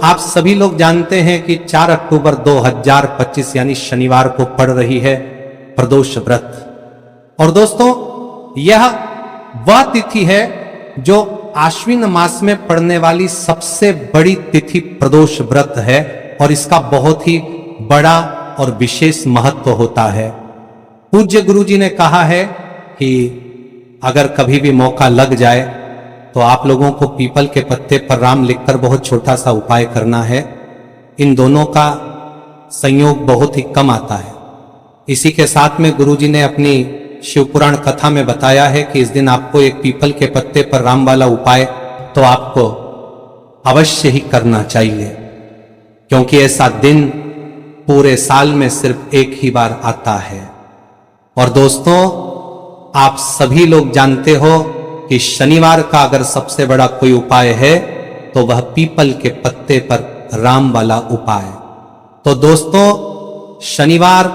आप सभी लोग जानते हैं कि 4 अक्टूबर 2025 यानी शनिवार को पड़ रही है प्रदोष व्रत। और दोस्तों, यह वह तिथि है जो आश्विन मास में पड़ने वाली सबसे बड़ी तिथि प्रदोष व्रत है और इसका बहुत ही बड़ा और विशेष महत्व होता है। पूज्य गुरुजी ने कहा है कि अगर कभी भी मौका लग जाए तो आप लोगों को पीपल के पत्ते पर राम लिखकर बहुत छोटा सा उपाय करना है। इन दोनों का संयोग बहुत ही कम आता है। इसी के साथ में गुरुजी ने अपनी शिवपुराण कथा में बताया है कि इस दिन आपको एक पीपल के पत्ते पर राम वाला उपाय तो आपको अवश्य ही करना चाहिए, क्योंकि ऐसा दिन पूरे साल में सिर्फ एक ही बार आता है। और दोस्तों, आप सभी लोग जानते हो कि शनिवार का अगर सबसे बड़ा कोई उपाय है तो वह पीपल के पत्ते पर राम वाला उपाय। तो दोस्तों, शनिवार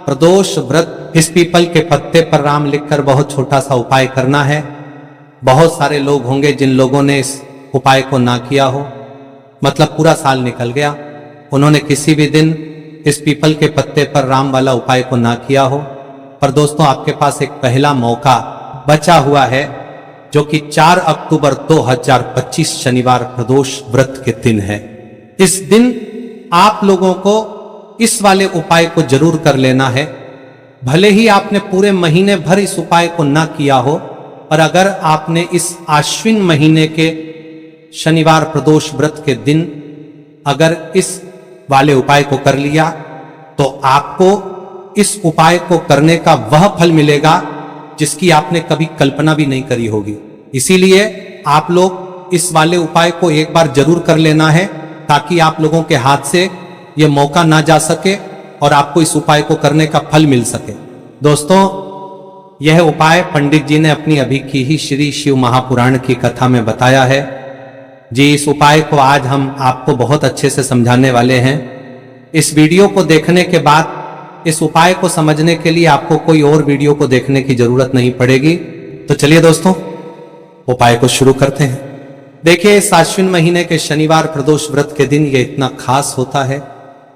प्रदोष व्रत इस पीपल के पत्ते पर राम लिखकर बहुत छोटा सा उपाय करना है। बहुत सारे लोग होंगे जिन लोगों ने इस उपाय को ना किया हो, मतलब पूरा साल निकल गया, उन्होंने किसी भी दिन इस पीपल के पत्ते पर राम वाला उपाय को ना किया हो। पर दोस्तों, आपके पास एक पहला मौका बचा हुआ है, जो कि 4 अक्टूबर 2025 शनिवार प्रदोष व्रत के दिन है। इस दिन आप लोगों को इस वाले उपाय को जरूर कर लेना है। भले ही आपने पूरे महीने भर इस उपाय को ना किया हो, और अगर आपने इस आश्विन महीने के शनिवार प्रदोष व्रत के दिन अगर इस वाले उपाय को कर लिया तो आपको इस उपाय को करने का वह फल मिलेगा जिसकी आपने कभी कल्पना भी नहीं करी होगी। इसीलिए आप लोग इस वाले उपाय को एक बार जरूर कर लेना है, ताकि आप लोगों के हाथ से यह मौका ना जा सके और आपको इस उपाय को करने का फल मिल सके। दोस्तों, यह उपाय पंडित जी ने अपनी अभी की ही श्री शिव महापुराण की कथा में बताया है। जी, इस उपाय को आज हम आपको बहुत अच्छे से समझाने वाले हैं। इस वीडियो को देखने के बाद इस उपाय को समझने के लिए आपको कोई और वीडियो को देखने की जरूरत नहीं पड़ेगी। तो चलिए दोस्तों, उपाय को शुरू करते हैं। देखिए, इस आश्विन महीने के शनिवार प्रदोष व्रत के दिन ये इतना खास होता है,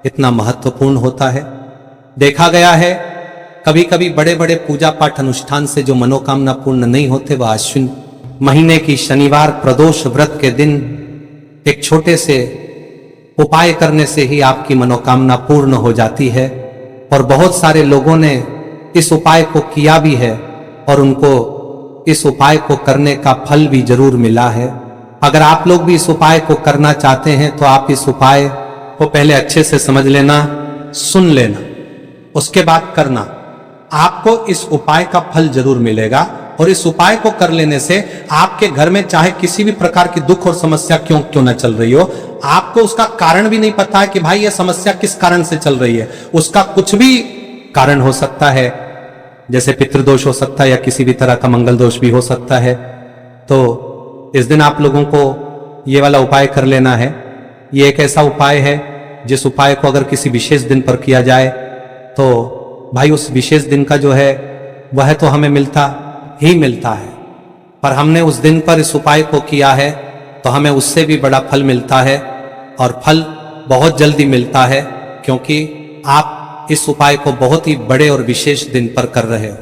इतना महत्वपूर्ण होता है। देखा गया है कभी कभी बड़े बड़े पूजा पाठ अनुष्ठान से जो मनोकामना पूर्ण नहीं होते, वह आश्विन महीने की शनिवार प्रदोष व्रत के दिन एक छोटे से उपाय करने से ही आपकी मनोकामना पूर्ण हो जाती है। और बहुत सारे लोगों ने इस उपाय को किया भी है और उनको इस उपाय को करने का फल भी जरूर मिला है। अगर आप लोग भी इस उपाय को करना चाहते हैं तो आप इस उपाय को पहले अच्छे से समझ लेना, सुन लेना, उसके बाद करना। आपको इस उपाय का फल जरूर मिलेगा। और इस उपाय को कर लेने से आपके घर में चाहे किसी भी प्रकार की दुख और समस्या क्यों ना चल रही हो, आपको उसका कारण भी नहीं पता है कि भाई यह समस्या किस कारण से चल रही है। उसका कुछ भी कारण हो सकता है, जैसे पितृदोष हो सकता है या किसी भी तरह का मंगल दोष भी हो सकता है। तो इस दिन आप लोगों को ये वाला उपाय कर लेना है। ये एक ऐसा उपाय है जिस उपाय को अगर किसी विशेष दिन पर किया जाए तो भाई उस विशेष दिन का जो है वह तो हमें मिलता ही मिलता है, पर हमने उस दिन पर इस उपाय को किया है तो हमें उससे भी बड़ा फल मिलता है। और फल बहुत जल्दी मिलता है, क्योंकि आप इस उपाय को बहुत ही बड़े और विशेष दिन पर कर रहे हो।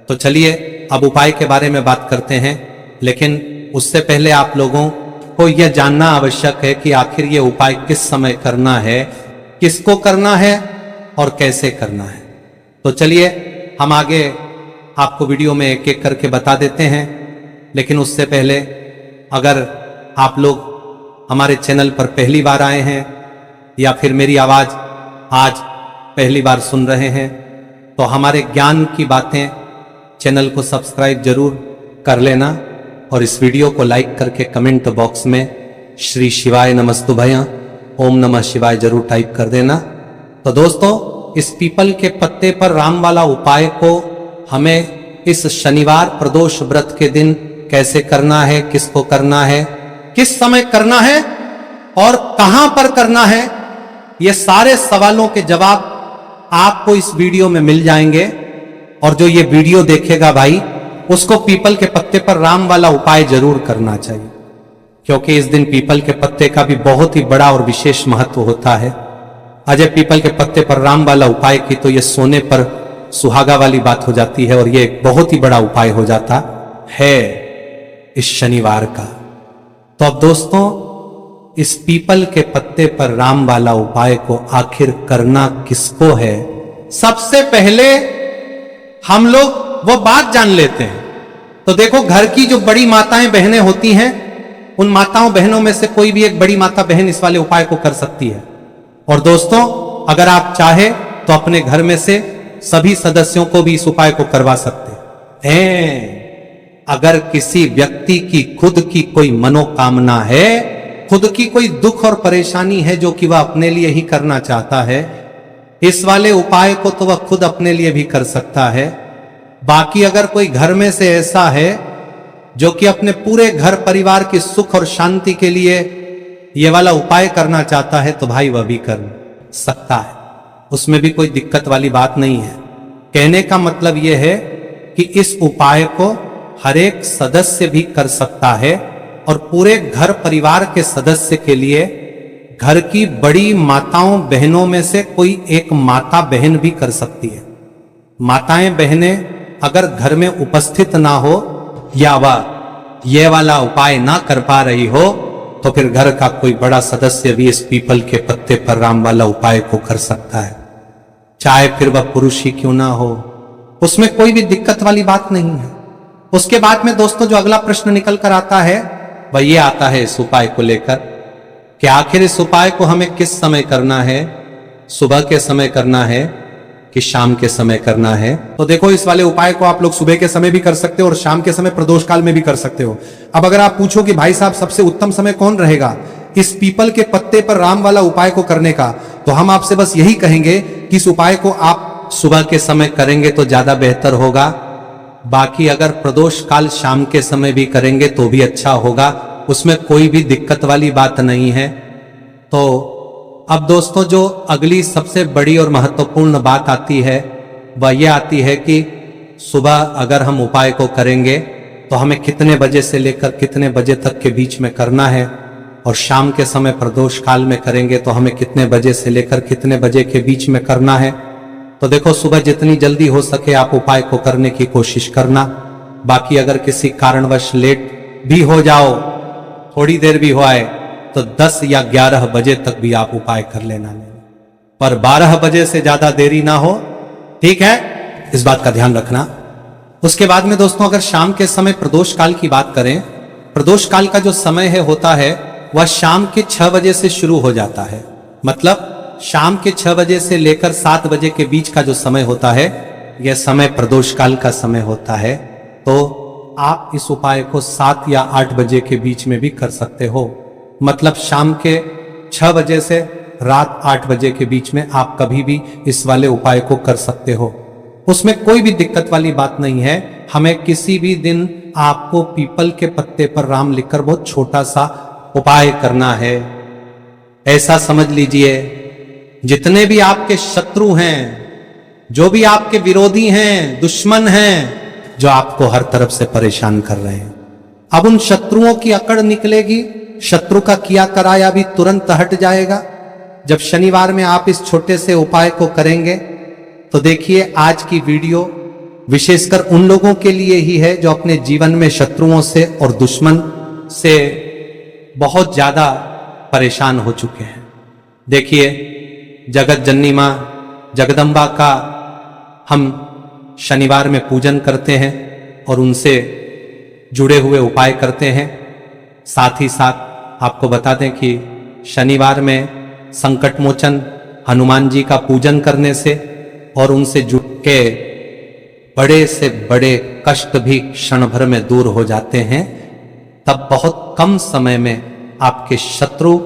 तो चलिए अब उपाय के बारे में बात करते हैं, लेकिन उससे पहले आप लोगों को यह जानना आवश्यक है कि आखिर यह उपाय किस समय करना है, किसको करना है और कैसे करना है। तो चलिए हम आगे आपको वीडियो में एक एक करके बता देते हैं। लेकिन उससे पहले, अगर आप लोग हमारे चैनल पर पहली बार आए हैं या फिर मेरी आवाज आज पहली बार सुन रहे हैं, तो हमारे ज्ञान की बातें चैनल को सब्सक्राइब जरूर कर लेना और इस वीडियो को लाइक करके कमेंट बॉक्स में श्री शिवाय नमस्तुभ्यं ओम नमः शिवाय जरूर टाइप कर देना। तो दोस्तों, इस पीपल के पत्ते पर राम वाला उपाय को हमें इस शनिवार प्रदोष व्रत के दिन कैसे करना है, किसको करना है, किस समय करना है और कहां पर करना है, ये सारे सवालों के जवाब आपको इस वीडियो में मिल जाएंगे। और जो ये वीडियो देखेगा भाई, उसको पीपल के पत्ते पर राम वाला उपाय जरूर करना चाहिए। क्योंकि इस दिन पीपल के पत्ते का भी बहुत ही बड़ा और विशेष महत्व होता है। अजय पीपल के पत्ते पर राम वाला उपाय की तो ये सोने पर सुहागा वाली बात हो जाती है और ये एक बहुत ही बड़ा उपाय हो जाता है इस शनिवार का। तो अब दोस्तों, इस पीपल के पत्ते पर राम वाला उपाय को आखिर करना किसको है? सबसे पहले हम लोग वो बात जान लेते हैं। तो देखो, घर की जो बड़ी माताएं बहनें होती हैं, उन माताओं बहनों में से कोई भी एक बड़ी माता बहन इस वाले उपाय को कर सकती है। और दोस्तों, अगर आप चाहे तो अपने घर में से सभी सदस्यों को भी इस उपाय को करवा सकते हैं। अगर किसी व्यक्ति की खुद की कोई मनोकामना है, खुद की कोई दुख और परेशानी है जो कि वह अपने लिए ही करना चाहता है, इस वाले उपाय को तो वह खुद अपने लिए भी कर सकता है। बाकी अगर कोई घर में से ऐसा है जो कि अपने पूरे घर परिवार की सुख और शांति के लिए यह वाला उपाय करना चाहता है, तो भाई वह भी कर सकता है। उसमें भी कोई दिक्कत वाली बात नहीं है। कहने का मतलब यह है कि इस उपाय को हर एक सदस्य भी कर सकता है और पूरे घर परिवार के सदस्य के लिए घर की बड़ी माताओं बहनों में से कोई एक माता बहन भी कर सकती है। माताएं बहनें अगर घर में उपस्थित ना हो या वह ये वाला उपाय ना कर पा रही हो, तो फिर घर का कोई बड़ा सदस्य भी इस पीपल के पत्ते पर राम वाला उपाय को कर सकता है, चाहे फिर वह पुरुष ही क्यों ना हो। उसमें कोई भी दिक्कत वाली बात नहीं है। उसके बाद में दोस्तों, जो अगला प्रश्न निकल कर आता है वह ये आता है इस उपाय को लेकर कि आखिर इस उपाय को हमें किस समय करना है, सुबह के समय करना है कि शाम के समय करना है। तो देखो, इस वाले उपाय को आप लोग सुबह के समय भी कर सकते हो और शाम के समय प्रदोष काल में भी कर सकते हो। अब अगर आप पूछो कि भाई साहब सबसे उत्तम समय कौन रहेगा इस पीपल के पत्ते पर राम वाला उपाय को करने का, तो हम आपसे बस यही कहेंगे कि इस उपाय को आप सुबह के समय करेंगे तो ज्यादा बेहतर होगा। बाकी अगर प्रदोष काल शाम के समय भी करेंगे तो भी अच्छा होगा, उसमें कोई भी दिक्कत वाली बात नहीं है। तो अब दोस्तों, जो अगली सबसे बड़ी और महत्वपूर्ण बात आती है वह यह आती है कि सुबह अगर हम उपाय को करेंगे तो हमें कितने बजे से लेकर कितने बजे तक के बीच में करना है, और शाम के समय प्रदोष काल में करेंगे तो हमें कितने बजे से लेकर कितने बजे के बीच में करना है। तो देखो, सुबह जितनी जल्दी हो सके आप उपाय को करने की कोशिश करना। बाकी अगर किसी कारणवश लेट भी हो जाओ, थोड़ी देर भी हो आए, तो 10 या 11 बजे तक भी आप उपाय कर लेना, पर 12 बजे से ज्यादा देरी ना हो, ठीक है? इस बात का ध्यान रखना। उसके बाद में दोस्तों, अगर शाम के समय प्रदोष काल की बात करें, प्रदोष काल का जो समय है होता है वह शाम के 6 बजे से शुरू हो जाता है। मतलब शाम के 6 बजे से लेकर 7 बजे के बीच का जो समय होता है, यह समय प्रदोष काल का समय होता है। तो आप इस उपाय को 7 या 8 बजे के बीच में भी कर सकते हो। मतलब शाम के 6 बजे से रात 8 बजे के बीच में आप कभी भी इस वाले उपाय को कर सकते हो। उसमें कोई भी दिक्कत वाली बात नहीं है। हमें किसी भी दिन आपको पीपल के पत्ते पर राम लिखकर बहुत छोटा सा उपाय करना है। ऐसा समझ लीजिए, जितने भी आपके शत्रु हैं, जो भी आपके विरोधी हैं, दुश्मन हैं, जो आपको हर तरफ से परेशान कर रहे हैं, अब उन शत्रुओं की अकड़ निकलेगी। शत्रु का किया कराया भी तुरंत हट जाएगा जब शनिवार में आप इस छोटे से उपाय को करेंगे। तो देखिए, आज की वीडियो विशेषकर उन लोगों के लिए ही है जो अपने जीवन में शत्रुओं से और दुश्मन से बहुत ज्यादा परेशान हो चुके हैं। देखिए, जगत जननी मां जगदम्बा का हम शनिवार में पूजन करते हैं और उनसे जुड़े हुए उपाय करते हैं। साथ ही साथ आपको बता दें कि शनिवार में संकट मोचन हनुमान जी का पूजन करने से और उनसे जुड़ के बड़े से बड़े कष्ट भी क्षण भर में दूर हो जाते हैं। तब बहुत कम समय में आपके शत्रु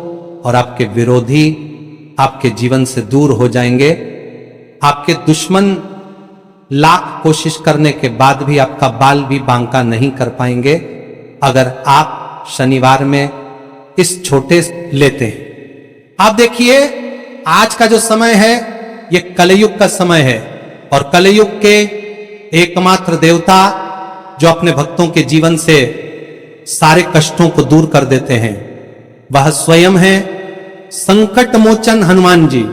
और आपके विरोधी आपके जीवन से दूर हो जाएंगे। आपके दुश्मन लाख कोशिश करने के बाद भी आपका बाल भी बांका नहीं कर पाएंगे अगर आप शनिवार में इस छोटे लेते हैं। आप देखिए, आज का जो समय है ये कलयुग का समय है और कलयुग के एकमात्र देवता जो अपने भक्तों के जीवन से सारे कष्टों को दूर कर देते हैं। वह स्वयं है संकट मोचन हनुमान जी।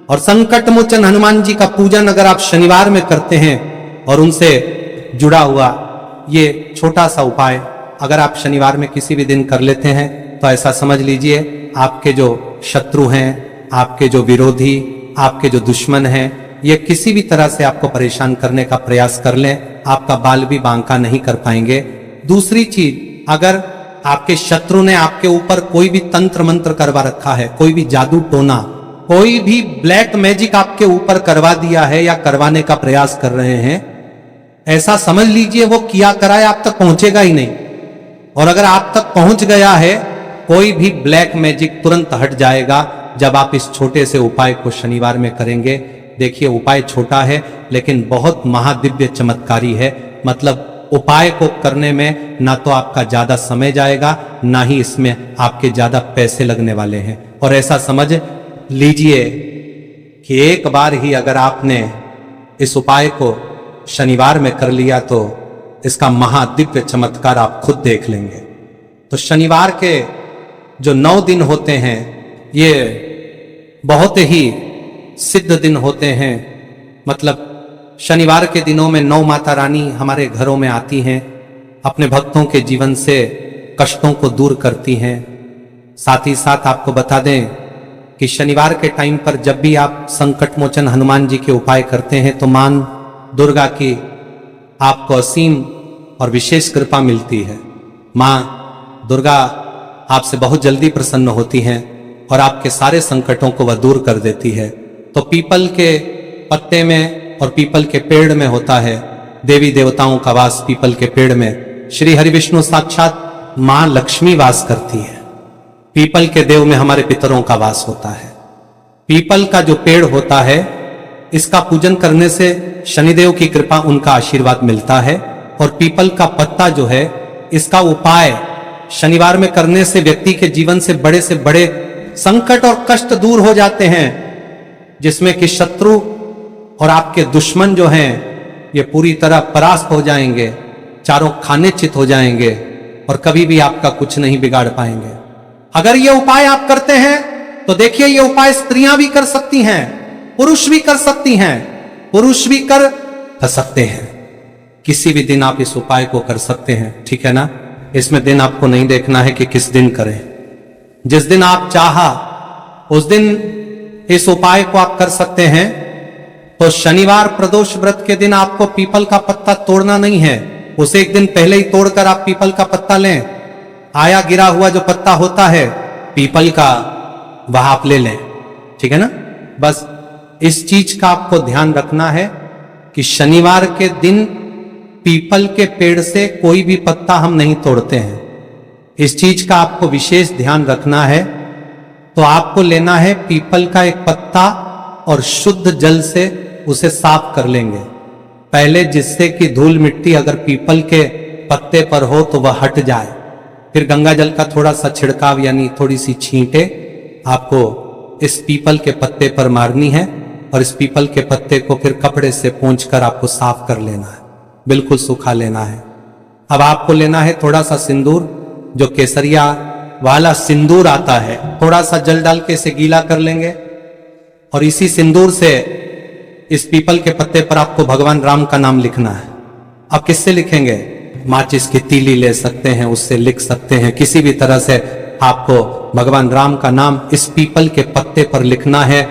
और संकट मोचन हनुमान जी का पूजन अगर आप शनिवार में करते हैं और उनसे जुड़ा हुआ ये छोटा सा उपाय अगर आप शनिवार में किसी भी दिन कर लेते हैं तो ऐसा समझ लीजिए आपके जो शत्रु हैं, आपके जो विरोधी, आपके जो दुश्मन हैं, ये किसी भी तरह से आपको परेशान करने का प्रयास कर लें, आपका बाल भी बांका नहीं कर पाएंगे। दूसरी चीज, अगर आपके शत्रु ने आपके ऊपर कोई भी तंत्र मंत्र करवा रखा है, कोई भी जादू टोना, कोई भी ब्लैक मैजिक आपके ऊपर करवा दिया है या करवाने का प्रयास कर रहे हैं, ऐसा समझ लीजिए वो किया कराए आप तक पहुंचेगा ही नहीं। और अगर आप तक पहुंच गया है, कोई भी ब्लैक मैजिक तुरंत हट जाएगा जब आप इस छोटे से उपाय को शनिवार में करेंगे। देखिए उपाय छोटा है लेकिन बहुत महादिव्य चमत्कारी है। मतलब उपाय को करने में ना तो आपका ज्यादा समय जाएगा, ना ही इसमें आपके ज्यादा पैसे लगने वाले हैं। और ऐसा समझ लीजिए कि एक बार ही अगर आपने इस उपाय को शनिवार में कर लिया तो इसका महादिव्य चमत्कार आप खुद देख लेंगे। तो शनिवार के जो 9 दिन होते हैं ये बहुत ही सिद्ध दिन होते हैं। मतलब शनिवार के दिनों में 9 माता रानी हमारे घरों में आती हैं, अपने भक्तों के जीवन से कष्टों को दूर करती हैं। साथ ही साथ आपको बता दें कि शनिवार के टाइम पर जब भी आप संकट मोचन हनुमान जी के उपाय करते हैं तो मां दुर्गा की आपको असीम और विशेष कृपा मिलती है। मां दुर्गा आपसे बहुत जल्दी प्रसन्न होती हैं और आपके सारे संकटों को वह दूर कर देती है। तो पीपल के पत्ते में और पीपल के पेड़ में होता है देवी देवताओं का वास। पीपल के पेड़ में श्री हरि विष्णु साक्षात मां लक्ष्मी वास करती है। पीपल के देव में हमारे पितरों का वास होता है। पीपल का जो पेड़ होता है इसका पूजन करने से शनिदेव की कृपा, उनका आशीर्वाद मिलता है। और पीपल का पत्ता जो है इसका उपाय शनिवार में करने से व्यक्ति के जीवन से बड़े संकट और कष्ट दूर हो जाते हैं, जिसमें कि शत्रु और आपके दुश्मन जो हैं ये पूरी तरह परास्त हो जाएंगे, चारों खाने चित हो जाएंगे और कभी भी आपका कुछ नहीं बिगाड़ पाएंगे। अगर ये उपाय आप करते हैं तो देखिए ये उपाय स्त्रियां भी कर सकती हैं, पुरुष भी कर सकती हैं, पुरुष भी कर सकते हैं। किसी भी दिन आप इस उपाय को कर सकते हैं, ठीक है ना। इसमें दिन आपको नहीं देखना है कि किस दिन करें, जिस दिन आप चाहा उस दिन इस उपाय को आप कर सकते हैं। तो शनिवार प्रदोष व्रत के दिन आपको पीपल का पत्ता तोड़ना नहीं है, उसे एक दिन पहले ही तोड़कर आप पीपल का पत्ता लें। आया गिरा हुआ जो पत्ता होता है पीपल का वह आप ले लें, ठीक है ना। बस इस चीज का आपको ध्यान रखना है कि शनिवार के दिन पीपल के पेड़ से कोई भी पत्ता हम नहीं तोड़ते हैं। इस चीज का आपको विशेष ध्यान रखना है। तो आपको लेना है पीपल का एक पत्ता और शुद्ध जल से उसे साफ कर लेंगे पहले, जिससे कि धूल मिट्टी अगर पीपल के पत्ते पर हो तो वह हट जाए। फिर गंगा जल का थोड़ा सा छिड़काव यानी थोड़ी सी छींटे आपको इस पीपल के पत्ते पर मारनी है और इस पीपल के पत्ते को फिर कपड़े से पोंछकर आपको साफ कर लेना है, बिल्कुल सूखा लेना है। अब आपको लेना है थोड़ा सा सिंदूर, जो केसरिया वाला सिंदूर आता है, थोड़ा सा जल डाल के इसे गीला कर लेंगे और इसी सिंदूर से इस पीपल के पत्ते पर आपको भगवान राम का नाम लिखना है। अब किससे लिखेंगे? माचिस की तीली ले सकते हैं, उससे लिख सकते हैं। किसी भी तरह से आपको भगवान राम का नाम इस पीपल के पत्ते पर लिखना है।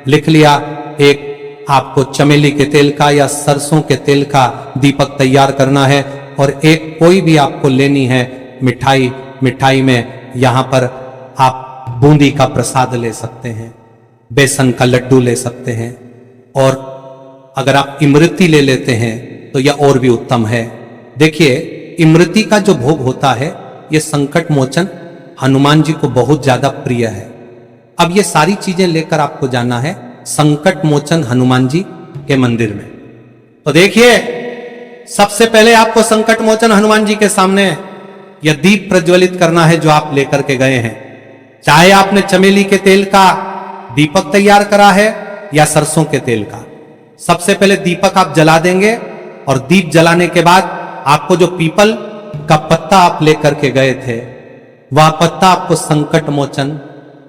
लिख लिया, एक आपको चमेली के तेल का या सरसों के तेल का दीपक तैयार करना है और एक कोई भी आपको लेनी है मिठाई। मिठाई में यहां पर आप बूंदी का प्रसाद ले सकते हैं, बेसन का लड्डू ले सकते हैं और अगर आप इमरती ले लेते हैं तो यह और भी उत्तम है। देखिए इमरती का जो भोग होता है यह संकट मोचन हनुमान जी को बहुत ज्यादा प्रिय है। अब ये सारी चीजें लेकर आपको जाना है संकट मोचन हनुमान जी के मंदिर में। तो देखिए सबसे पहले आपको संकट मोचन हनुमान जी के सामने यह दीप प्रज्वलित करना है जो आप लेकर के गए हैं। चाहे आपने चमेली के तेल का दीपक तैयार करा है या सरसों के तेल का, सबसे पहले दीपक आप जला देंगे और दीप जलाने के बाद आपको जो पीपल का पत्ता आप लेकर के गए थे, वह पत्ता आपको संकट मोचन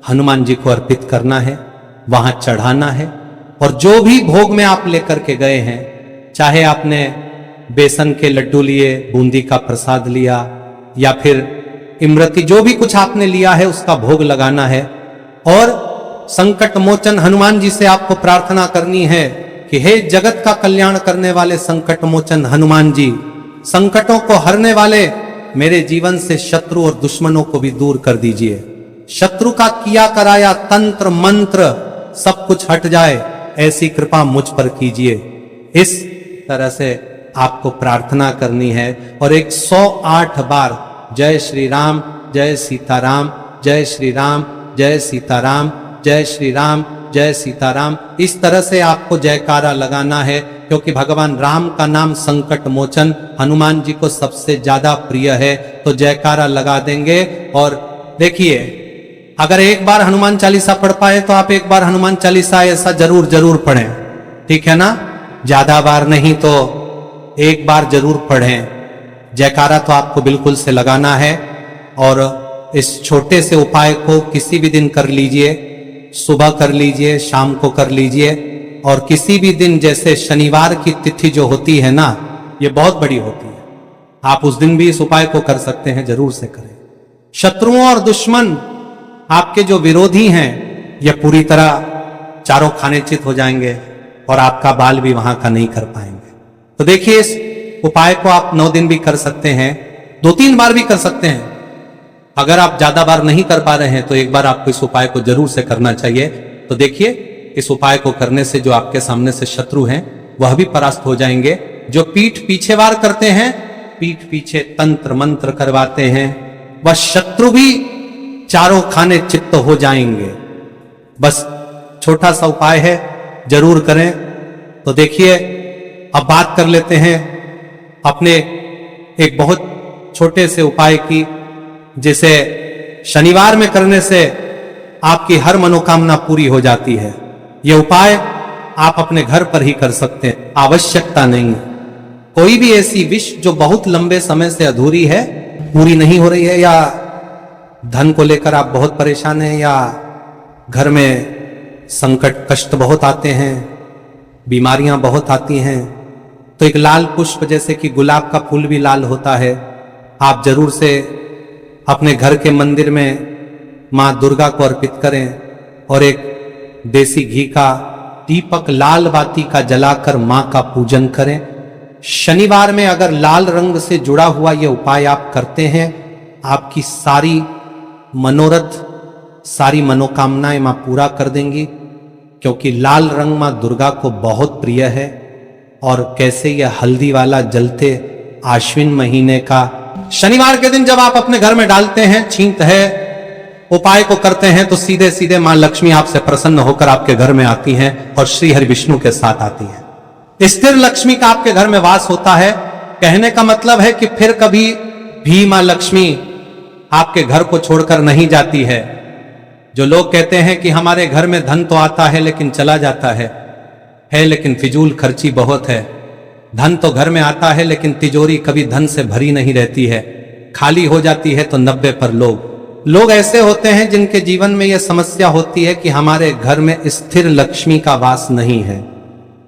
हनुमान जी को अर्पित करना है, वहां चढ़ाना है। और जो भी भोग में आप लेकर के गए हैं, चाहे आपने बेसन के लड्डू लिए, बूंदी का प्रसाद लिया, या फिर इमरती, जो भी कुछ आपने लिया है उसका भोग लगाना है। और संकट मोचन हनुमान जी से आपको प्रार्थना करनी है कि हे जगत का कल्याण करने वाले संकट मोचन हनुमान जी, संकटों को हरने वाले मेरे जीवन से शत्रु और दुश्मनों को भी दूर कर दीजिए। शत्रु का किया कराया तंत्र मंत्र सब कुछ हट जाए, ऐसी कृपा मुझ पर कीजिए। इस तरह से आपको प्रार्थना करनी है और 108 बार जय श्री राम, जय सीताराम, जय श्री राम, जय सीताराम, जय श्री राम, जय सीताराम, इस तरह से आपको जयकारा लगाना है। क्योंकि भगवान राम का नाम संकट मोचन हनुमान जी को सबसे ज्यादा प्रिय है। तो जयकारा लगा देंगे। और देखिए, अगर एक बार हनुमान चालीसा पढ़ पाए तो आप एक बार हनुमान चालीसा ऐसा जरूर जरूर पढ़ें, ठीक है ना? ज्यादा बार नहीं तो एक बार जरूर पढ़ें। जयकारा तो आपको बिल्कुल से लगाना है। और इस छोटे से उपाय को किसी भी दिन कर लीजिए, सुबह कर लीजिए, शाम को कर लीजिए। और किसी भी दिन, जैसे शनिवार की तिथि जो होती है ना, ये बहुत बड़ी होती है, आप उस दिन भी इस उपाय को कर सकते हैं, जरूर से करें। शत्रुओं और दुश्मन, आपके जो विरोधी हैं, ये पूरी तरह चारों खाने चित हो जाएंगे और आपका बाल भी वहां का नहीं कर पाएंगे। तो देखिए, इस उपाय को आप 9 दिन भी कर सकते हैं, 2-3 बार भी कर सकते हैं। अगर आप ज्यादा बार नहीं कर पा रहे हैं तो एक बार आपको इस उपाय को जरूर से करना चाहिए। तो देखिए, इस उपाय को करने से जो आपके सामने से शत्रु हैं वह भी परास्त हो जाएंगे। जो पीठ पीछे वार करते हैं, पीठ पीछे तंत्र मंत्र करवाते हैं, वह शत्रु भी चारों खाने चित्त हो जाएंगे। बस छोटा सा उपाय है, जरूर करें। तो देखिए, अब बात कर लेते हैं अपने एक बहुत छोटे से उपाय की, जिसे शनिवार में करने से आपकी हर मनोकामना पूरी हो जाती है। यह उपाय आप अपने घर पर ही कर सकते हैं, आवश्यकता नहीं। कोई भी ऐसी विश जो बहुत लंबे समय से अधूरी है, पूरी नहीं हो रही है, या धन को लेकर आप बहुत परेशान हैं, या घर में संकट कष्ट बहुत आते हैं, बीमारियां बहुत आती हैं, तो एक लाल पुष्प, जैसे कि गुलाब का फूल भी लाल होता है, आप जरूर से अपने घर के मंदिर में मां दुर्गा को अर्पित करें और एक देसी घी का दीपक लाल बाती का जलाकर मां का पूजन करें। शनिवार में अगर लाल रंग से जुड़ा हुआ यह उपाय आप करते हैं, आपकी सारी मनोरथ, सारी मनोकामनाएं मां पूरा कर देंगी। क्योंकि लाल रंग मां दुर्गा को बहुत प्रिय है। और कैसे यह हल्दी वाला जलते आश्विन महीने का शनिवार के दिन जब आप अपने घर में डालते हैं, छींट है, उपाय को करते हैं, तो सीधे सीधे मां लक्ष्मी आपसे प्रसन्न होकर आपके घर में आती हैं और श्री हरि विष्णु के साथ आती हैं। स्थिर लक्ष्मी का आपके घर में वास होता है। कहने का मतलब है कि फिर कभी भी मां लक्ष्मी आपके घर को छोड़कर नहीं जाती है। जो लोग कहते हैं कि हमारे घर में धन तो आता है लेकिन चला जाता है लेकिन फिजूल खर्ची बहुत है। धन तो घर में आता है लेकिन तिजोरी कभी धन से भरी नहीं रहती है, खाली हो जाती है। तो 90 पर लोग ऐसे होते हैं जिनके जीवन में यह समस्या होती है कि हमारे घर में स्थिर लक्ष्मी का वास नहीं है।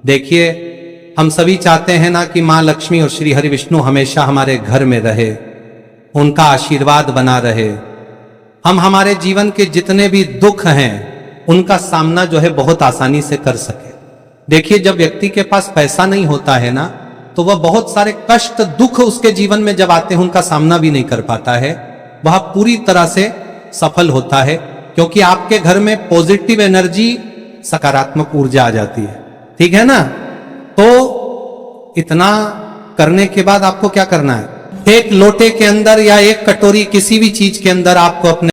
देखिए, हम सभी चाहते हैं ना कि मां लक्ष्मी और श्री हरि विष्णु हमेशा हमारे घर में रहे, उनका आशीर्वाद बना रहे। हम हमारे जीवन के जितने भी दुख हैं उनका सामना जो है बहुत आसानी से कर सके। देखिए, जब व्यक्ति के पास पैसा नहीं होता है ना, तो वह बहुत सारे कष्ट दुख उसके जीवन में जब आते हैं उनका सामना भी नहीं कर पाता है। वह पूरी तरह से सफल होता है, क्योंकि आपके घर में पॉजिटिव एनर्जी, सकारात्मक ऊर्जा आ जाती है। ठीक है ना? तो इतना करने के बाद आपको क्या करना है? एक लोटे के अंदर या एक कटोरी, किसी भी चीज के अंदर आपको अपने